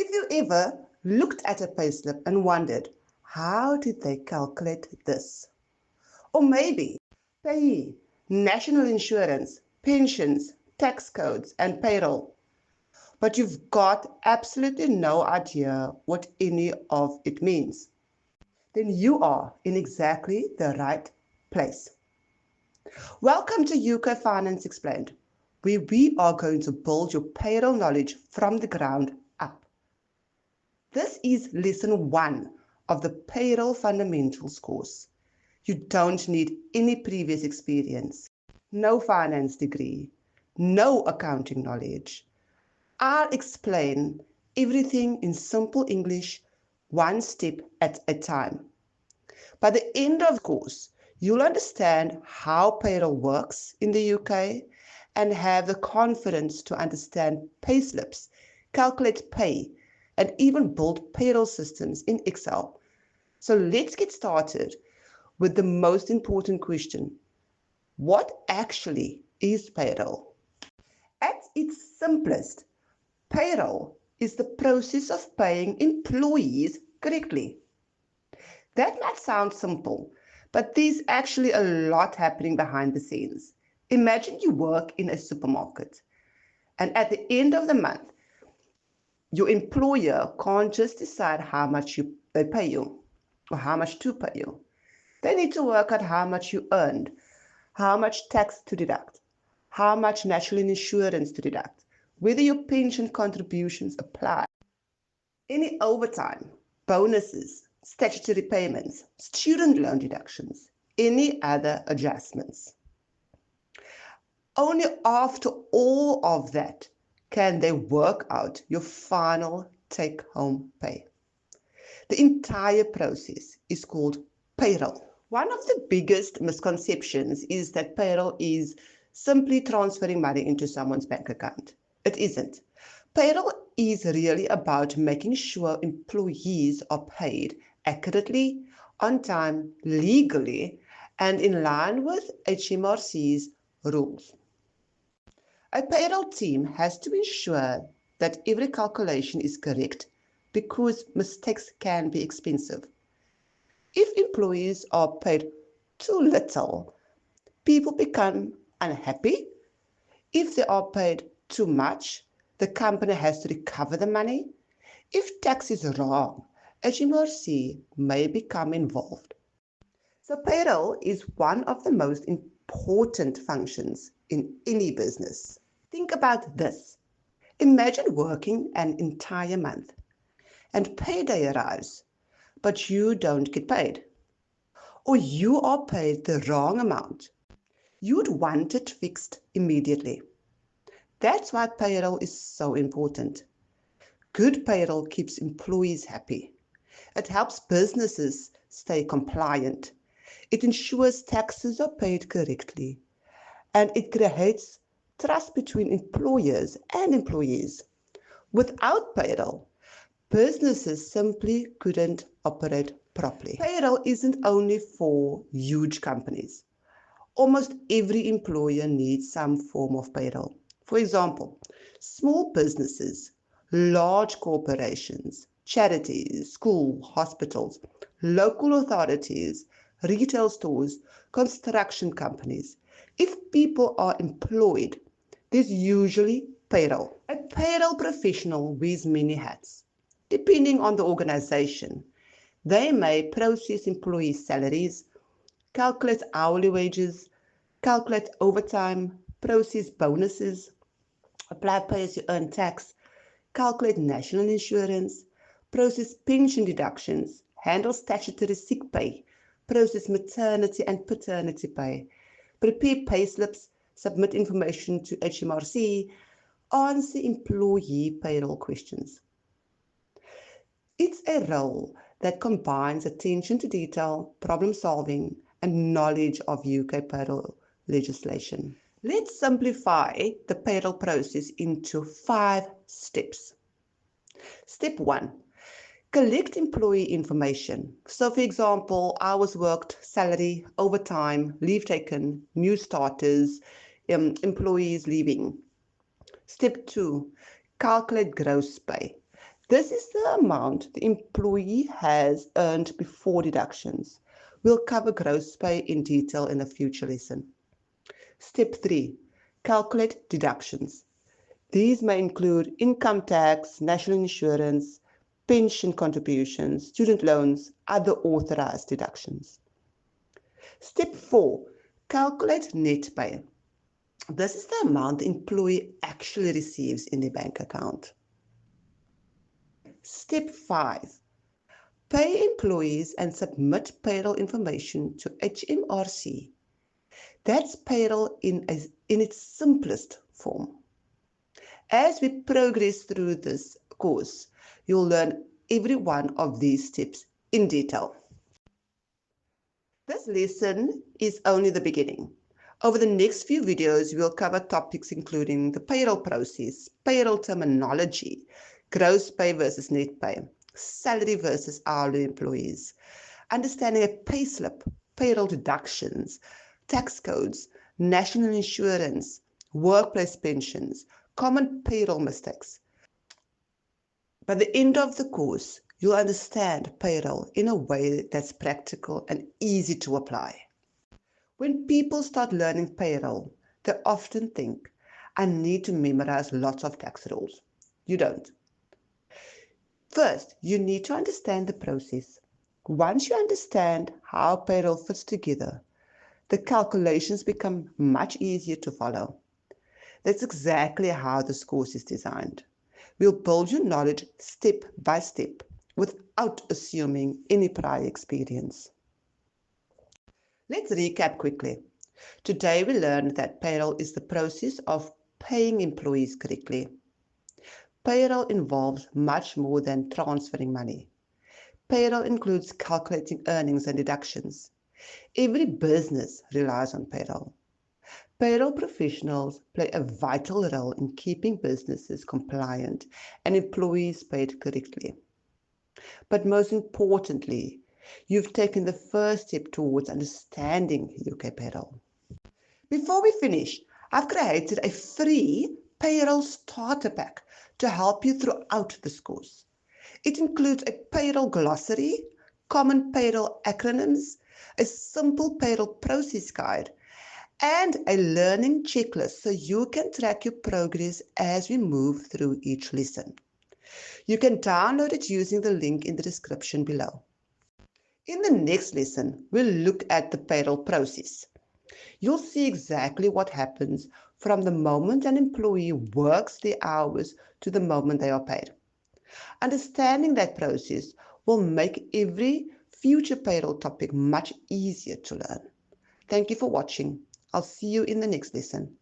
If you ever looked at a payslip and wondered, how did they calculate this? Or maybe payee, national insurance, pensions, tax codes, and payroll, but you've got absolutely no idea what any of it means, then you are in exactly the right place. Welcome to UK Finance Explained, where we are going to build your payroll knowledge from the ground up. This is lesson 1 of the Payroll Fundamentals course. You don't need any previous experience, no finance degree, no accounting knowledge. I'll explain everything in simple English, one step at a time. By the end of the course, you'll understand how payroll works in the UK and have the confidence to understand payslips, calculate pay, and even build payroll systems in Excel. So let's get started with the most important question. What actually is payroll? At its simplest, payroll is the process of paying employees correctly. That might sound simple, but there's actually a lot happening behind the scenes. Imagine you work in a supermarket, and at the end of the month, your employer can't just decide how much they pay you or how much to pay you. They need to work out how much you earned, how much tax to deduct, how much national insurance to deduct, whether your pension contributions apply, any overtime, bonuses, statutory payments, student loan deductions, any other adjustments. Only after all of that can they work out your final take-home pay. The entire process is called payroll. One of the biggest misconceptions is that payroll is simply transferring money into someone's bank account. It isn't. Payroll is really about making sure employees are paid accurately, on time, legally, and in line with HMRC's rules. A payroll team has to ensure that every calculation is correct because mistakes can be expensive. If employees are paid too little, people become unhappy. If they are paid too much, the company has to recover the money. If tax is wrong, HMRC may become involved. So payroll is one of the most important functions in any business. Think about this. Imagine working an entire month and payday arrives, but you don't get paid. Or you are paid the wrong amount. You'd want it fixed immediately. That's why payroll is so important. Good payroll keeps employees happy. It helps businesses stay compliant. It ensures taxes are paid correctly. And it creates trust between employers and employees. Without payroll, businesses simply couldn't operate properly. Payroll isn't only for huge companies. Almost every employer needs some form of payroll. For example, small businesses, large corporations, charities, schools, hospitals, local authorities, retail stores, construction companies. If people are employed, there's usually payroll. A payroll professional wears many hats. Depending on the organization, they may process employee salaries, calculate hourly wages, calculate overtime, process bonuses, apply pay-as-you-earn tax, calculate national insurance, process pension deductions, handle statutory sick pay, process maternity and paternity pay, prepare payslips, submit information to HMRC, answer employee payroll questions. It's a role that combines attention to detail, problem solving, and knowledge of UK payroll legislation. Let's simplify the payroll process into 5 steps. Step 1. Collect employee information. So for example, hours worked, salary, overtime, leave taken, new starters, employees leaving. Step 2. Calculate gross pay. This is the amount the employee has earned before deductions. We'll cover gross pay in detail in a future lesson. Step 3. Calculate deductions. These may include income tax, national insurance, pension contributions, student loans, other authorized deductions. Step 4. Calculate net pay. This is the amount the employee actually receives in their bank account. Step 5. Pay employees and submit payroll information to HMRC. That's payroll in its simplest form. As we progress through this course, you'll learn every one of these steps in detail. This lesson is only the beginning. Over the next few videos, we'll cover topics including the payroll process, payroll terminology, gross pay versus net pay, salary versus hourly employees, understanding a payslip, payroll deductions, tax codes, national insurance, workplace pensions, common payroll mistakes. By the end of the course, you'll understand payroll in a way that's practical and easy to apply. When people start learning payroll, they often think, I need to memorize lots of tax rules. You don't. First, you need to understand the process. Once you understand how payroll fits together, the calculations become much easier to follow. That's exactly how this course is designed. We'll build your knowledge step by step without assuming any prior experience. Let's recap quickly. Today we learned that payroll is the process of paying employees correctly. Payroll involves much more than transferring money. Payroll includes calculating earnings and deductions. Every business relies on payroll. Payroll professionals play a vital role in keeping businesses compliant and employees paid correctly. But most importantly, you've taken the first step towards understanding UK payroll. Before we finish, I've created a free payroll starter pack to help you throughout this course. It includes a payroll glossary, common payroll acronyms, a simple payroll process guide, and a learning checklist so you can track your progress as we move through each lesson. You can download it using the link in the description below. In the next lesson, we'll look at the payroll process. You'll see exactly what happens from the moment an employee works their hours to the moment they are paid. Understanding that process will make every future payroll topic much easier to learn. Thank you for watching. I'll see you in the next lesson.